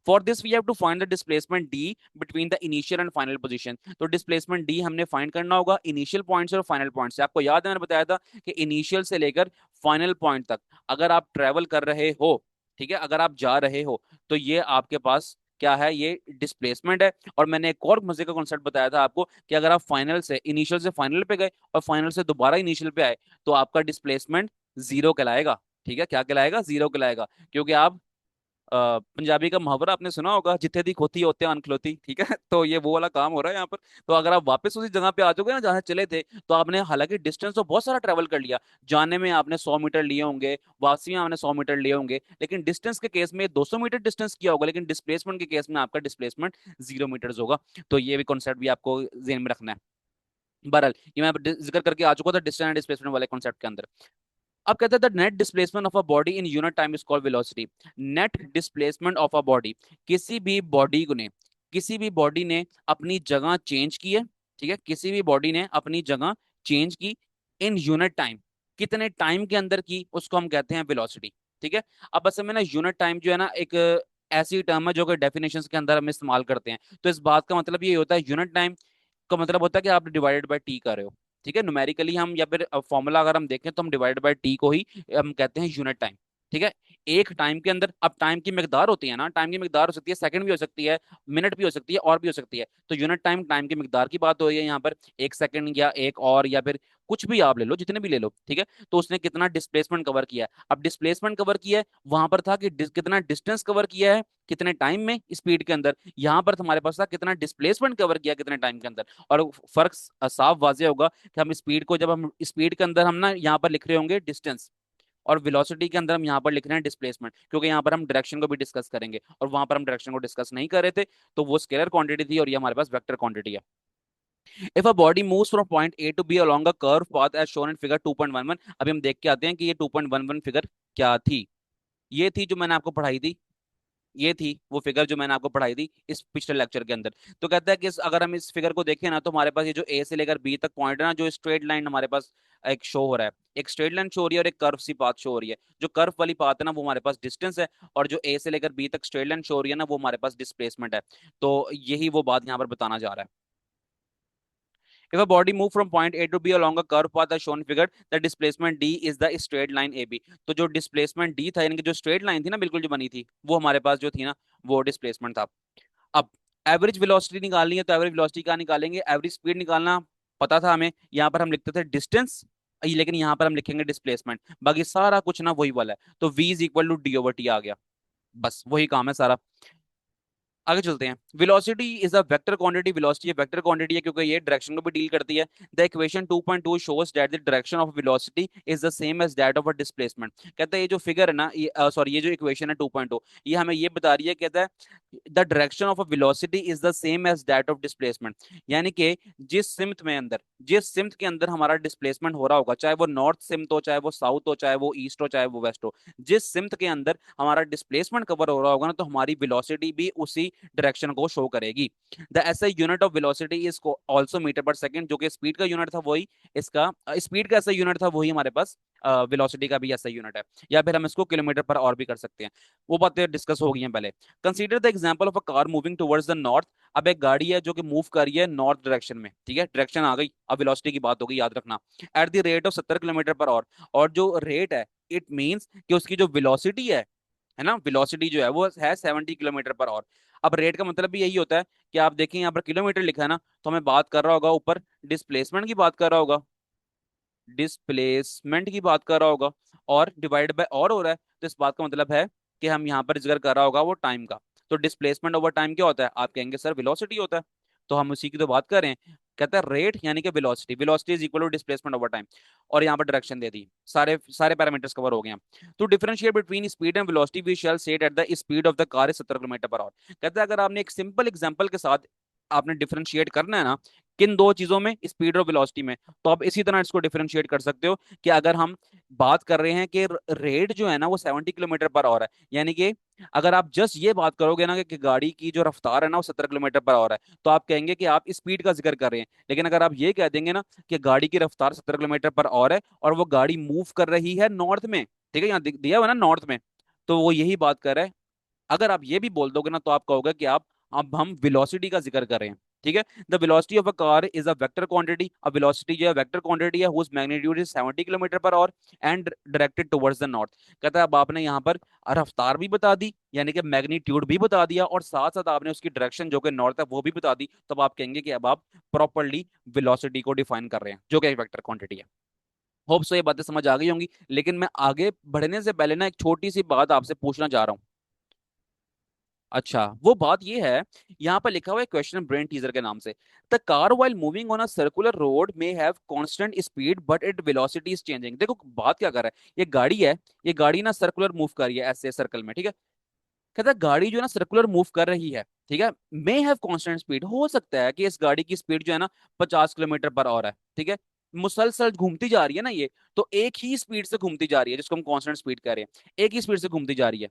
For this we have to find the displacement D between the initial and final position. तो डिस्प्लेसमेंट डी हमने फाइंड करना होगा इनिशियल पॉइंट से और फाइनल पॉइंट से। आपको याद है मैंने बताया था कि इनिशियल से लेकर फाइनल पॉइंट तक अगर आप ट्रेवल कर रहे हो, ठीक है, अगर आप जा रहे हो, तो ये आपके पास क्या है, ये डिस्प्लेसमेंट है। और मैंने एक और मजे का कॉन्सेप्ट बताया था आपको, कि अगर आप फाइनल से, इनिशियल से फाइनल पे गए और फाइनल से दोबारा इनिशियल पे आए, तो आपका डिस्प्लेसमेंट जीरो कहलाएगा। ठीक है, क्या कहलाएगा, जीरो कहलाएगा, क्योंकि आप पंजाबी का मुहावरा आपने सुना होगा, जिथे दी खोती होते अनखलोती। ठीक है, तो ये वो वाला काम हो रहा है यहाँ पर। तो अगर आप वापस उसी जगह पे आ जाओगे ना जहाँ से चले थे, तो आपने हालांकि डिस्टेंस तो बहुत सारा ट्रेवल कर लिया, जाने में आपने 100 मीटर लिए होंगे, वापसी में आपने 100 मीटर लिए होंगे, लेकिन डिस्टेंस के केस में 200 मीटर डिस्टेंस किया होगा, लेकिन डिस्प्लेसमेंट के केस में आपका डिस्प्लेसमेंट 0 मीटर्स होगा। तो ये भी कॉन्सेप्ट भी आपको जेन में रखना है। बहरहाल ये मैं जिक्र करके आ चुका था डिस्टेंस एंड डिस्प्लेसमेंट वाले कॉन्सेप्ट के अंदर। अब कहते हैं the net displacement of a body in unit time is called velocity. Net displacement of a body, किसी भी बॉडी ने, किसी भी बॉडी ने अपनी जगह चेंज की है, ठीक है, किसी भी बॉडी ने अपनी जगह चेंज की इन यूनिट टाइम, कितने टाइम के अंदर की, उसको हम कहते हैं वेलोसिटी। ठीक है, अब असल में ना यूनिट टाइम जो है ना, एक ऐसी टर्म है जो कि डेफिनेशंस के अंदर हम इस्तेमाल करते हैं। तो इस बात का मतलब ये होता है, यूनिट टाइम का मतलब होता है कि आप डिवाइडेड बाय टी कर रहे हो। ठीक है, न्यूमेरिकली हम, या फिर फॉर्मूला अगर हम देखें तो हम डिवाइड बाय टी को ही हम कहते हैं यूनिट टाइम। ठीक है, एक टाइम के अंदर, अब टाइम की मिकदार होती है ना, टाइम की मिकदार हो सकती है, सेकंड भी हो सकती है, मिनट भी हो सकती है, और भी हो सकती है। तो यूनिट टाइम, टाइम की मिकदार की बात हो रही है यहाँ पर, एक सेकंड या एक और, या फिर कुछ भी आप ले लो, जितने भी ले लो। ठीक है, तो उसने कितना डिस्प्लेसमेंट कवर किया है, अब डिस्प्लेसमेंट कवर किया है, वहां पर था कि कितना डिस्टेंस कवर किया है कितने टाइम में, स्पीड के अंदर। यहाँ पर हमारे पास था कितना डिस्प्लेसमेंट कवर किया कितने टाइम के अंदर। और फर्क साफ वाजे होगा कि हम स्पीड को, जब हम स्पीड के अंदर हम ना यहाँ पर लिख रहे होंगे डिस्टेंस, और वेलोसिटी के अंदर हम यहाँ पर लिख रहे हैं डिस्प्लेसमेंट, क्योंकि यहाँ पर हम डायरेक्शन को भी डिस्कस करेंगे, और वहां पर हम डायरेक्शन को डिस्कस नहीं कर रहे थे। तो वो स्केलर क्वांटिटी थी, और ये हमारे पास वेक्टर क्वांटिटी है। If a body moves from point A to B along a curve path as shown in figure 2.11। अभी हम देख के आते हैं कि ये 2.11 फिगर क्या थी। ये थी जो मैंने आपको पढ़ाई थी, ये थी वो फिगर जो मैंने आपको पढ़ाई थी इस पिछले लेक्चर के अंदर। तो कहता है कि अगर हम इस फिगर को देखें ना, तो हमारे पास ये जो ए से लेकर बी तक पॉइंट है ना, जो स्ट्रेट लाइन हमारे पास एक शो हो रहा है, एक स्ट्रेट लाइन शो हो रही है और एक कर्व सी पाथ शो हो रही है। जो कर्व वाली पाथ है ना, वो हमारे पास डिस्टेंस है, और जो ए से लेकर बी तक स्ट्रेट लाइन शो हो रही है ना, वो हमारे पास डिस्प्लेसमेंट है। तो यही वो बात यहाँ पर बताना जा रहा है। If a body move from point A to B along a curved path as shown figure, the displacement D is the straight line AB। तो जो displacement D था, यानी कि जो straight line थी ना, बिल्कुल जो बनी थी, वो हमारे पास जो थी ना, वो displacement था। अब एवरेज वेलोसिटी निकालनी है, तो एवरेज वेलोसिटी क्या निकालेंगे, एवरेज स्पीड निकालना पता था हमें। यहाँ पर हम लिखते थे डिस्टेंस, लेकिन यहाँ पर हम लिखेंगे डिस्प्लेसमेंट, बाकी सारा कुछ ना वही वाला है। तो V is equal to D over T आ गया, बस वही काम है सारा। आगे चलते हैं। Velocity is a vector quantity, velocity vector quantity है क्योंकि ये डायरेक्शन को भी डील करती है। The equation 2.2 shows that the direction of velocity is the same as that of a displacement. कहता है ये जो फिगर है ना, ये सॉरी, ये जो इक्वेशन है 2.2, ये हमें ये बता रही है, कहता है the direction of a velocity is the same as that of displacement. यानी कि जिस सिमत के अंदर हमारा डिस्प्लेसमेंट हो रहा होगा, चाहे वो नॉर्थ सिमत हो, चाहे वो साउथ हो, चाहे वो ईस्ट हो, चाहे वो वेस्ट हो, जिस सिमत के अंदर हमारा डिस्प्लेसमेंट कवर हो रहा होगा ना, तो हमारी वेलोसिटी भी उसी डायरेक्शन को शो करेगी। The SI unit of velocity is also metre per second, जो कि स्पीड का यूनिट था वही इसका, स्पीड का ऐसा यूनिट था वही हमारे पास वेलोसिटी का भी ऐसा यूनिट है। या फिर हम इसको किलोमीटर पर और भी कर सकते हैं, वो बातें डिस्कस हो गई हैं पहले। Consider the example of a car moving towards the north. अब एक गाड़ी है जो कि मूव कर रही है नॉर्थ डायरेक्शन में, ठीक है, डायरेक्शन आ गई, अब वेलोसिटी की बात होगी, याद रखना। At the rate of 70 kilometre per our, और जो रेट है, इट मींस कि उसकी जो वेलोसिटी है ना, वेलोसिटी जो है वो है 70 किलोमीटर पर आवर। अब रेट का मतलब भी यही होता है कि आप देखें यहाँ पर किलोमीटर लिखा है ना, तो हमें बात कर रहा होगा ऊपर डिस्प्लेसमेंट की बात कर रहा होगा, डिस्प्लेसमेंट की बात कर रहा होगा, और डिवाइड बाय और हो रहा है, तो इस बात का मतलब है कि हम यहाँ पर जिक्र कर रहा होगा वो टाइम का। तो डिस्प्लेसमेंट ओवर टाइम क्या होता है, आप कहेंगे सर वेलोसिटी होता है, तो हम उसी की तो बात कर रहे हैं। कहता है रेट यानी कि velocity, velocity is equal to displacement over time. और यहाँ पर डायरेक्शन दे दी, सारे सारे पैरामीटर्स कवर हो गए हैं। तो differentiate between speed and velocity we shall say that the speed of the car is 70 kilometre per hour. कहता है अगर आपने एक सिंपल एग्जांपल के साथ आपने डिफरेंशिएट करना है ना, किन दो चीजों में, स्पीड और वेलोसिटी में, तो आप इसी तरह इसको डिफरेंशिएट कर सकते हो कि अगर हम बात कर रहे हैं कि रेट जो है ना वो 70 किलोमीटर पर आवर है, यानी कि अगर आप जस्ट ये बात करोगे ना कि गाड़ी की जो रफ्तार है ना वो 70 किलोमीटर पर आवर है, तो आप कहेंगे कि आप स्पीड का जिक्र कर रहे हैं। लेकिन अगर आप ये कह देंगे ना कि गाड़ी की रफ्तार 70 किलोमीटर पर आवर है और वो गाड़ी मूव कर रही है नॉर्थ में, ठीक है, यहाँ दिया हुआ ना नॉर्थ में, तो वो यही बात कर रहा है। अगर आप ये भी बोल दोगे ना, तो आप कहोगे कि आप, अब हम वेलोसिटी का जिक्र कर रहे हैं, ठीक है। The velocity of a car is a vector quantity. अब वेलोसिटी जो है वेक्टर क्वांटिटी है, whose magnitude is 70 kilometre per hour and directed towards the north. कहता है अब आपने यहाँ पर रफ्तार भी बता दी, यानी कि मैग्नीट्यूड भी बता दिया, और साथ साथ आपने उसकी डायरेक्शन जो कि नॉर्थ है वो भी बता दी, तब आप कहेंगे कि अब आप प्रॉपरली वेलोसिटी को डिफाइन कर रहे हैं, जो कि एक वेक्टर क्वांटिटी है। होप सो ये बातें समझ आ गई होंगी। लेकिन मैं आगे बढ़ने से पहले ना एक छोटी सी बात आपसे पूछना चाह रहा हूँ। अच्छा, वो बात ये है, यहाँ पर लिखा हुआ है क्वेश्चन ब्रेन टीजर के नाम से, the car while moving on a circular road may have constant speed but it velocity is changing. देखो बात क्या कर रहा है, ये गाड़ी है, ये गाड़ी ना सर्कुलर मूव कर रही है ऐसे सर्कल में, ठीक है। कहता है गाड़ी जो है ना सर्कुलर मूव कर रही है, ठीक है, मे हैव कांस्टेंट स्पीड, हो सकता है कि इस गाड़ी की स्पीड जो है ना 50 किलोमीटर पर आवर है, ठीक है, मुसलसल घूमती जा रही है ना ये, तो एक ही स्पीड से घूमती जा रही है, जिसको हम कांस्टेंट स्पीड कह रहे हैं, एक ही स्पीड से घूमती जा रही है।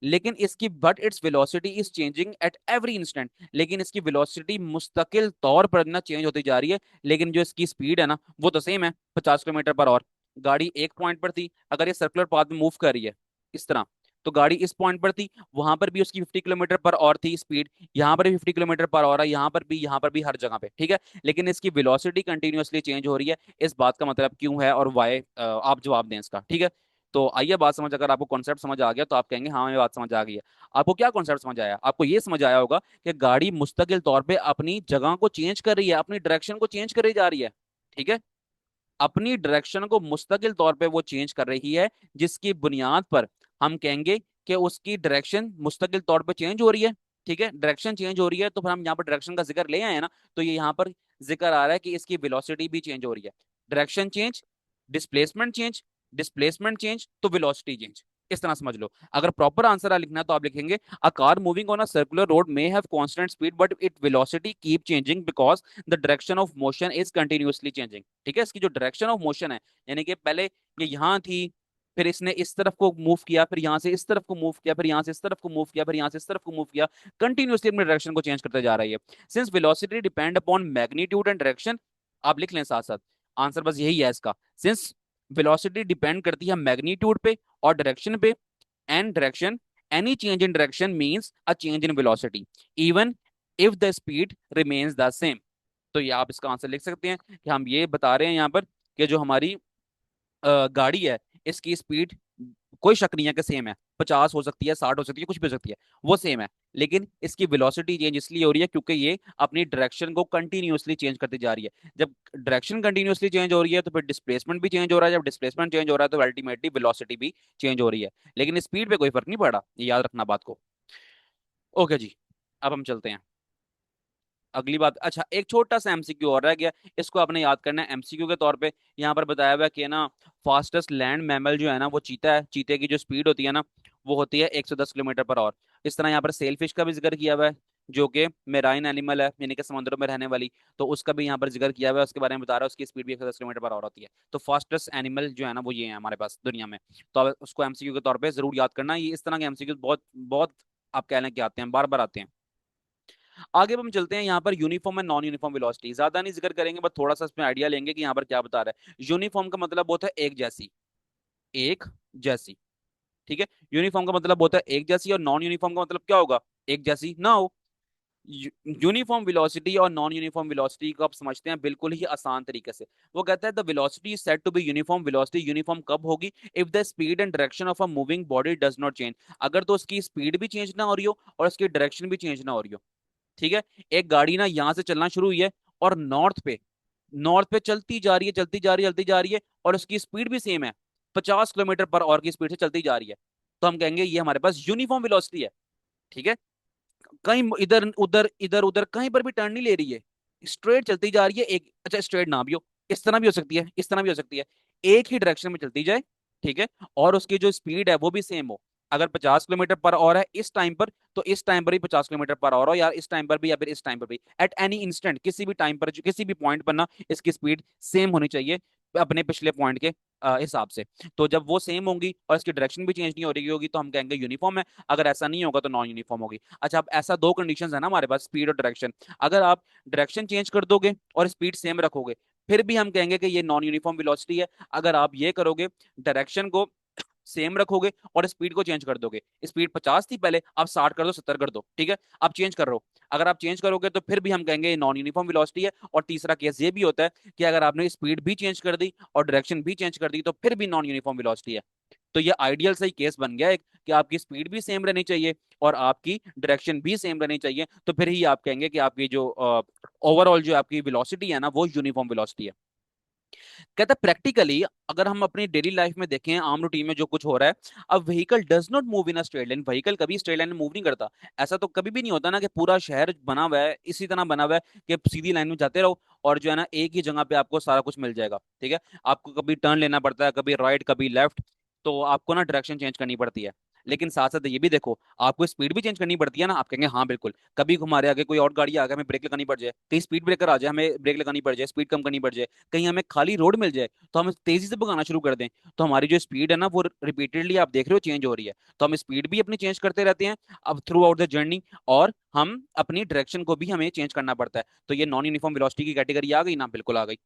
लेकिन इसकी but its velocity is changing at every instant, लेकिन इसकी वेलोसिटी मुस्तकिल तौर पर ना चेंज होती जा रही है, लेकिन जो इसकी स्पीड है ना वो तो सेम है, 50 किलोमीटर पर आवर। गाड़ी एक पॉइंट पर थी, अगर ये सर्कुलर पाथ में मूव कर रही है इस तरह, तो गाड़ी इस पॉइंट पर थी, वहां पर भी उसकी 50 किलोमीटर पर आवर थी स्पीड, यहाँ पर भी 50 किलोमीटर पर आवर है, यहाँ पर भी, यहाँ पर भी, हर जगह पे, ठीक है। लेकिन इसकी वेलोसिटी कंटिन्यूअसली चेंज हो रही है, इस बात का मतलब क्यों है और वाई, आप जवाब दें इसका, ठीक है। तो आइए बात समझ, अगर आपको कॉन्सेप्ट समझ आ गया तो आप कहेंगे हाँ हमें बात समझ आ गई है। आपको क्या कॉन्सेप्ट समझ आया, आपको ये समझ आया होगा कि गाड़ी मुस्तकिल तौर पे अपनी जगह को चेंज कर रही है, अपनी डायरेक्शन को चेंज करी जा रही है, ठीक है, अपनी डायरेक्शन को मुस्तकिल तौर पे वो चेंज कर रही है, जिसकी बुनियाद पर हम कहेंगे कि उसकी डायरेक्शन मुस्तकिल तौर पे चेंज हो रही है, ठीक है, डायरेक्शन चेंज हो रही है, तो फिर हम यहाँ पर डायरेक्शन का जिक्र ले आए हैं ना, तो ये यहाँ पर जिक्र आ रहा है कि इसकी वेलोसिटी भी चेंज हो रही है, direction change, displacement change, displacement change तो वेलोसिटी चेंज, इस तरह समझ लो। अगर प्रॉपर आंसर लिखना है तो आप लिखेंगे a car moving on a circular road may have constant speed but it velocity keep changing because the direction of motion is continuously changing, ठीक है। इसकी जो डायरेक्शन ऑफ मोशन है, यानी कि पहले ये यहाँ थी, फिर इसने इस तरफ को मूव किया, फिर यहाँ से इस तरफ को मूव किया, फिर यहाँ से इस तरफ को मूव किया, फिर यहाँ से इस तरफ को मूव किया, कंटिन्यूअसली अपने डायरेक्शन को चेंज करते जा रही है। Since velocity depend upon magnitude and direction, आप लिख लें साथ साथ, आंसर बस यही है इसका। सिंस वेलोसिटी डिपेंड करती है मैग्नीट्यूड पे और डायरेक्शन पे, and direction, any change in direction means a change in velocity even if the speed remains the same. तो ये आप इसका आंसर लिख सकते हैं कि हम ये बता रहे हैं यहाँ पर कि जो हमारी गाड़ी है, इसकी स्पीड कोई शक नहीं है कि सेम है, 50 हो सकती है, 60 हो सकती है, कुछ भी हो सकती है, वो सेम है, लेकिन इसकी वेलोसिटी चेंज इसलिए हो रही है क्योंकि ये अपनी डायरेक्शन को कंटिन्यूअसली चेंज करती जा रही है। जब डायरेक्शन कंटिन्यूअसली चेंज हो रही है तो फिर डिस्प्लेसमेंट भी चेंज हो रहा है, जब डिस्प्लेसमेंट चेंज हो रहा है तो अल्टीमेटली वेलोसिटी भी चेंज हो रही है, लेकिन स्पीड पे कोई फर्क नहीं पड़ा, ये याद रखना बात को। ओके जी। अब हम चलते हैं अगली बात। अच्छा, एक छोटा सा एमसीक्यू और रह गया, इसको आपने याद करना है एमसीक्यू के तौर पे। यहाँ पर बताया हुआ है कि ना फास्टेस्ट लैंड मैमल जो है ना वो चीता है। चीते की जो स्पीड होती है ना वो होती है 110 किलोमीटर पर आवर। इस तरह यहाँ पर सेलफिश का भी जिक्र किया हुआ है, जो कि मेराइन एनिमल है, यानी कि समुद्रों में रहने वाली। तो उसका भी यहाँ पर जिक्र किया हुआ है, उसके बारे में बता रहा है, उसकी स्पीड भी 110 किलोमीटर पर आवर होती है। तो फास्टेस्ट एनिमल जो है ना वो ये है हमारे पास दुनिया में। तो अब उसको एमसीक्यू के तौर पर जरूर याद करना। ये इस तरह के एमसीक्यू बहुत बहुत आप कह लें कि आते हैं, बार बार आते हैं। आगे अब हम चलते हैं यहाँ पर uniform and non uniform velocity. ज्यादा नहीं जिक्र करेंगे, बस थोड़ा सा इसमें आइडिया लेंगे कि यहाँ पर क्या बता रहा है। यूनिफॉर्म का मतलब होता है एक जैसी, एक जैसी। ठीक है, यूनिफॉर्म का मतलब होता है एक जैसी, और नॉन यूनिफॉर्म का मतलब क्या होगा, एक जैसी ना हो। यूनिफॉर्म वेलोसिटी और नॉन यूनिफॉर्म वेलोसिटी को आप समझते हैं बिल्कुल ही आसान तरीके से। वो कहता है the velocity is said to be uniform. Velocity uniform कब होगी? If the speed and direction of a moving body does not change. अगर तो उसकी स्पीड भी चेंज ना हो रही हो और उसकी डायरेक्शन भी चेंज ना हो रही हो। ठीक है, एक गाड़ी ना यहां से चलना शुरू हुई है और नॉर्थ पे चलती जा रही है, चलती जा रही है, चलती जा रही है, और उसकी स्पीड भी सेम है, 50 किलोमीटर पर आवर की स्पीड से चलती जा रही है। तो हम कहेंगे ये हमारे पास यूनिफॉर्म वेलोसिटी है। ठीक है, कहीं इधर उधर कहीं पर भी टर्न नहीं ले रही है, स्ट्रेट चलती जा रही है। एक अच्छा, स्ट्रेट ना भी हो, इस तरह भी हो सकती है, इस तरह भी हो सकती है, एक ही डायरेक्शन में चलती जाए। ठीक है, और उसकी जो स्पीड है वो भी सेम हो। अगर 50 किलोमीटर पर आवर है इस टाइम पर, तो इस टाइम पर भी 50 किलोमीटर पर आवर हो यार, इस टाइम पर भी या फिर इस टाइम पर भी, एट एनी इंस्टेंट, किसी भी टाइम पर, किसी भी पॉइंट पर ना इसकी स्पीड सेम होनी चाहिए अपने पिछले पॉइंट के हिसाब से। तो जब वो सेम होंगी और इसकी डायरेक्शन भी चेंज नहीं हो रही होगी तो हम कहेंगे यूनिफॉर्म है। अगर ऐसा नहीं होगा तो नॉन यूनिफॉर्म होगी। अच्छा, अब ऐसा दो कंडीशंस है ना हमारे पास, स्पीड और डायरेक्शन। अगर आप डायरेक्शन चेंज कर दोगे और स्पीड सेम रखोगे, फिर भी हम कहेंगे कि ये नॉन यूनिफॉर्म वेलोसिटी है। अगर आप ये करोगे, डायरेक्शन को सेम रखोगे और स्पीड को चेंज कर दोगे, स्पीड 50 थी पहले, आप 60 कर दो, 70 कर दो, ठीक है, आप चेंज कर रहे हो, अगर आप चेंज करोगे तो फिर भी हम कहेंगे ये नॉन यूनिफॉर्म वेलोसिटी है। और तीसरा केस ये भी होता है कि अगर आपने स्पीड भी चेंज कर दी और डायरेक्शन भी चेंज कर दी तो फिर भी नॉन यूनिफॉर्म वेलोसिटी है। तो ये आइडियल सही केस बन गया एक, कि आपकी स्पीड भी सेम रहनी चाहिए और आपकी डायरेक्शन भी सेम रहनी चाहिए, तो फिर ही आप कहेंगे कि आपकी जो ओवरऑल जो आपकी वेलोसिटी है ना वो यूनिफॉर्म वेलोसिटी है। कहता है प्रैक्टिकली अगर हम अपनी डेली लाइफ में देखें, आम रूटीन में जो कुछ हो रहा है, अब vehicle does not move in a straight line. Vehicle कभी स्ट्रेट लाइन में मूव नहीं करता। ऐसा तो कभी भी नहीं होता ना कि पूरा शहर बना हुआ है इसी तरह बना हुआ है कि सीधी लाइन में जाते रहो और जो है ना एक ही जगह पे आपको सारा कुछ मिल जाएगा। ठीक है, आपको कभी टर्न लेना पड़ता है, कभी राइट कभी लेफ्ट, तो आपको ना डायरेक्शन चेंज करनी पड़ती है। लेकिन साथ साथ ये भी देखो, आपको स्पीड भी चेंज करनी पड़ती है ना। आप कहेंगे हाँ बिल्कुल, कभी हमारे आगे कोई और गाड़ी आ गया, हमें ब्रेक लगानी पड़ जाए, कहीं स्पीड ब्रेकर आ जाए, हमें ब्रेक लगानी पड़ जाए, स्पीड कम करनी पड़ जाए, कहीं हमें खाली रोड मिल जाए तो हम तेजी से भगाना शुरू कर दें, तो हमारी जो स्पीड है ना वो रिपीटेडली आप देख रहे हो चेंज हो रही है। तो हम स्पीड भी अपनी चेंज करते रहते हैं अब थ्रू आउट द जर्नी, और हम अपनी डायरेक्शन को भी हमें चेंज करना पड़ता है। तो ये नॉन यूनिफॉर्म वेलोसिटी की कैटेगरी आ गई ना, बिल्कुल आ गई।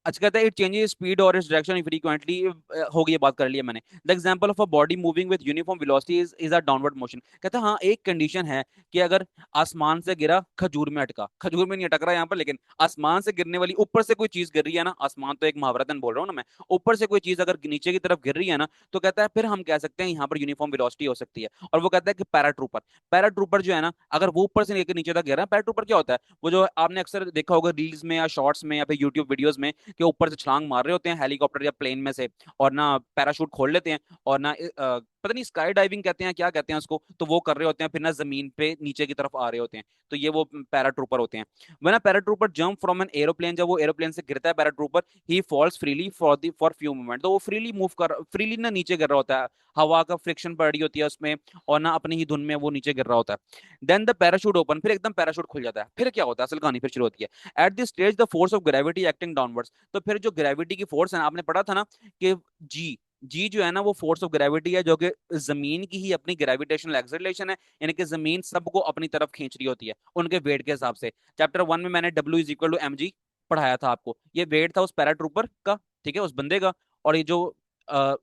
अच्छा, कहता है इट चेंजेस स्पीड और इट्स डायरेक्शन फ्रीक्वेंटली। हो गई, ये बात कर ली है मैंने। The example of a body moving with uniform velocity is a downward motion. कहता है हाँ, एक कंडीशन है कि अगर आसमान से गिरा, खजूर में अटका, खजूर में नहीं अटक रहा यहाँ पर, लेकिन आसमान से गिरने वाली ऊपर से कोई चीज गिर रही है ना, आसमान तो एक महावरतन बोल रहा हूँ ना मैं, ऊपर से कोई चीज अगर नीचे की तरफ गिर रही है ना, तो कहता है फिर हम कह सकते हैं यहाँ पर यूनिफॉर्म वेलोसिटी हो सकती है। और वो कहता है कि पैराट्रूपर, पैराट्रूपर जो है ना, अगर वो ऊपर से लेकर नीचे तक गिर रहा है, पैराट्रूपर क्या होता है, वो जो आपने अक्सर देखा होगा रील्स में या शॉर्ट्स में या फिर यूट्यूब वीडियोस में, कि ऊपर से छलांग मार रहे होते हैं हेलीकॉप्टर या प्लेन में से, और ना पैराशूट खोल लेते हैं, और ना पता नहीं स्काई डाइविंग कहते हैं क्या कहते हैं उसको, तो वो कर रहे होते हैं, फिर ना जमीन पे नीचे की तरफ आ रहे होते हैं, तो ये वो पैराट्रूपर होते हैं। when a paratrooper jump from an aeroplane, जब वो एरोप्लेन से गिरता है paratrooper, he falls freely for few moment, तो वो फ्रीली ना नीचे गिर रहा होता है, हवा का फ्रिक्शन पड़ रही होती है उसमें, और ना अपनी ही धुन में वो नीचे गिर रहा होता है। देन द पैराशूट ओपन, फिर एकदम पैराशूट खुल जाता है, फिर क्या होता है, असल कहानी फिर शुरू होती है। At this stage the force of gravity acting downwards, तो फिर जो ग्रेविटी की फोर्स है ना, आपने पढ़ा था ना कि जी जी जो है ना वो फोर्स ऑफ ग्रेविटी है, जो कि जमीन की ही अपनी ग्रेविटेशनल एक्सेलरेशन है, यानी कि जमीन सबको अपनी तरफ खींच रही होती है उनके वेट के हिसाब से। चैप्टर 1 में मैंने W is equal to M G पढ़ाया था आपको, ये वेट था उस पैराट्रूपर का, ठीक है, उस बंदे का। और ये अ,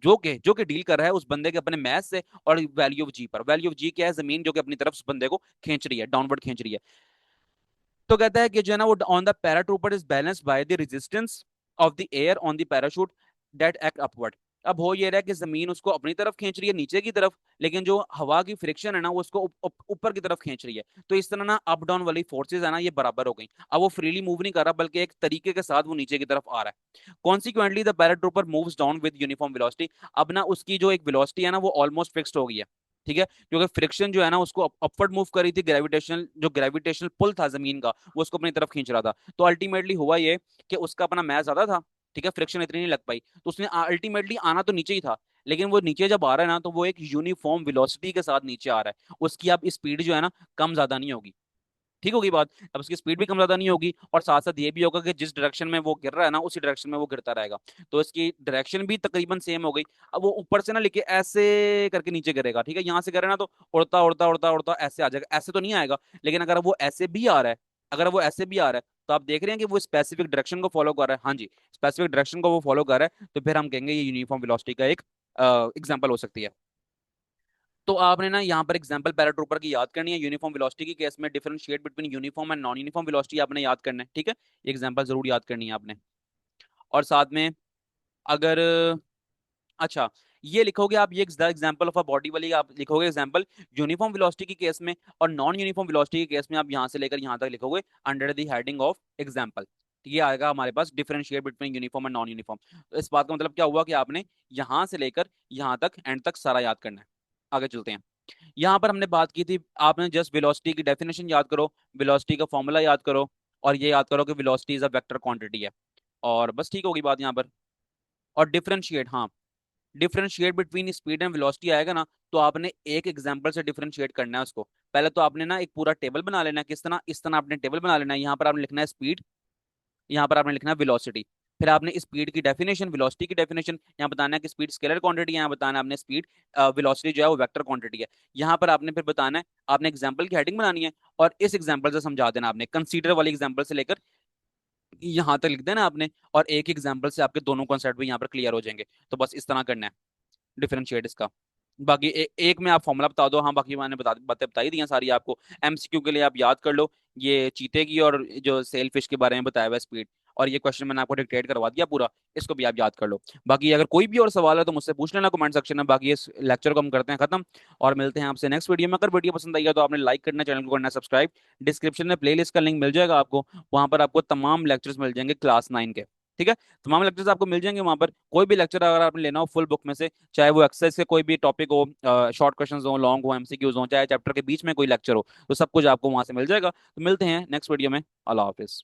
जो कि डील कर रहा है उस बंदे के अपने मैथ से, और वैल्यू ऑफ जी पर, वैल्यू ऑफ जी क्या है, जमीन जो कि अपनी तरफ उस बंदे को खींच रही है, डाउनवर्ड खींच रही है। तो कहता है कि जो है ना वो on the paratrooper is balanced by the resistance of the air on the parachute that act upward. अब हो ये रहा है कि जमीन उसको अपनी तरफ खींच रही है नीचे की तरफ, लेकिन जो हवा की फ्रिक्शन है ना वो उसको ऊपर की तरफ खींच रही है। तो इस तरह ना अप डाउन वाली फोर्सेज है ना ये बराबर हो गई। अब वो फ्रीली मूव नहीं कर रहा, बल्कि एक तरीके के साथ वो नीचे की तरफ आ रहा है। Consequently the paratrooper moves down with uniform velocity. अब ना उसकी जो एक वेलोसिटी है ना वो ऑलमोस्ट फिक्स्ड हो गई है। ठीक है, क्योंकि फ्रिक्शन जो है ना उसको अपवर्ड मूव कर रही थी, ग्रेविटेशनल जो ग्रेविटेशनल पुल था जमीन का वो उसको अपनी तरफ खींच रहा था। तो अल्टीमेटली हुआ ये कि उसका अपना मैस ज्यादा था, ठीक है, फ्रिक्शन इतनी नहीं लग पाई, तो उसने अल्टीमेटली आना तो नीचे ही था, लेकिन वो नीचे जब आ रहा है ना तो वो एक यूनिफॉर्म वेलोसिटी के साथ नीचे आ रहा है, उसकी अब स्पीड जो है ना कम ज्यादा नहीं होगी। ठीक होगी बात, अब उसकी स्पीड भी कम ज्यादा नहीं होगी, और साथ साथ ये भी होगा कि जिस डायरेक्शन में वो गिर रहा है ना उसी डायरेक्शन में वो गिरता रहेगा, तो इसकी डायरेक्शन भी तकरीबन सेम हो गई। अब वो ऊपर से ना लेके ऐसे करके नीचे गिरेगा, ठीक है, यहाँ से गिरे ना तो उड़ता उड़ता उड़ता उड़ता ऐसे आ जाएगा, ऐसे तो नहीं आएगा, लेकिन अगर वो ऐसे भी आ रहा है, अगर वो ऐसे भी आ रहा है तो आप देख रहे हैं कि वो स्पेसिफिक डायरेक्शन को फॉलो कर रहा है, हाँ जी, स्पेसिफिक डायरेक्शन को वो फॉलो कर रहा है, तो फिर हम कहेंगे ये यूनिफॉर्म वेलोसिटी का एक एग्जाम्पल हो सकती है। तो आपने ना यहाँ पर एग्जांपल पैराट्रूपर की याद करनी है, यूनिफॉर्म वेलोसिटी की केस में differentiate between uniform and non uniform velocity आपने याद करना है, ठीक है, ये एग्जांपल जरूर याद करनी है आपने। और साथ में अगर अच्छा ये लिखोगे आप, ये एग्जांपल ऑफ अ बॉडी वाली आप लिखोगे एग्जांपल यूनिफॉर्म वेलोसिटी की केस में, और नॉन यूनिफॉर्म वेलोसिटी की केस में आप यहाँ से लेकर यहाँ तक लिखोगे under the heading of example. ये आएगा हमारे पास differentiate between uniform and non uniform. तो इस बात का मतलब क्या हुआ कि आपने यहाँ से लेकर यहाँ तक एंड तक सारा याद करना है। आगे चलते हैं। यहाँ पर हमने बात की थी, आपने जस्ट वेलोसिटी की डेफिनेशन याद करो, वेलोसिटी का फॉर्मूला याद करो, और ये याद करो कि velocity is a vector quantity है, और बस ठीक होगी बात यहाँ पर। और डिफरेंशिएट, हाँ, differentiate between speed and velocity आएगा ना तो आपने एक एग्जांपल से डिफरेंशिएट करना है उसको। पहले तो आपने ना एक पूरा टेबल बना लेना है, किस तरह, इस तरह आपने टेबल बना लेना है, यहाँ पर आपने लिखना है स्पीड, यहाँ पर आपने लिखना है वेलोसिटी, फिर आपने स्पीड की डेफिनेशन, वेलोसिटी की डेफिनेशन, यहाँ बताना है कि स्पीड स्केलर क्वांटिटी है, यहाँ बताना है आपने स्पीड, वेलोसिटी जो है वो वेक्टर क्वांटिटी है। यहाँ पर आपने फिर बताना है, आपने एग्जांपल की हेडिंग बनानी है, और इस एग्जांपल से समझा देना आपने, कंसीडर वाली एग्जांपल से लेकर यहाँ तक लिख देना आपने, और एक एग्जांपल से आपके दोनों कॉन्सेप्ट भी यहाँ पर क्लियर हो जाएंगे। तो बस इस तरह करना है डिफरेंशिएट इसका। बाकी एक में आप फॉर्मूला बता दो, हाँ बाकी मैंने बातें बताई दी हैं सारी आपको, एमसीक्यू के लिए आप याद कर लो, ये चीते की और जो सेल फिश के बारे में बताया हुआ स्पीड, और ये क्वेश्चन मैंने आपको डिक्टेट करवा दिया पूरा, इसको भी आप याद कर लो। बाकी अगर कोई भी और सवाल है तो मुझसे पूछ लेना कमेंट सेक्शन में, बाकी इस लेक्चर को हम करते हैं खत्म, और मिलते हैं आपसे नेक्स्ट वीडियो में। अगर वीडियो पसंद आई है तो आपने लाइक करना, चैनल को करना सब्सक्राइब, डिस्क्रिप्शन में प्लेलिस्ट का लिंक मिल जाएगा आपको, वहां पर आपको तमाम लेक्चर्स मिल जाएंगे क्लास 9 के, ठीक है, तमाम लेक्चर्स आपको मिल जाएंगे वहां पर। कोई भी लेक्चर अगर आपने लेना हो फुल बुक में से, चाहे वो एक्सरसाइज के कोई भी टॉपिक हो, शॉर्ट क्वेश्चंस हो, लॉन्ग हो, एमसीक्यूज हो, चाहे चैप्टर के बीच में कोई लेक्चर हो, तो सब कुछ आपको वहां से मिल जाएगा। तो मिलते हैं नेक्स्ट वीडियो में। अल्लाह हाफिज।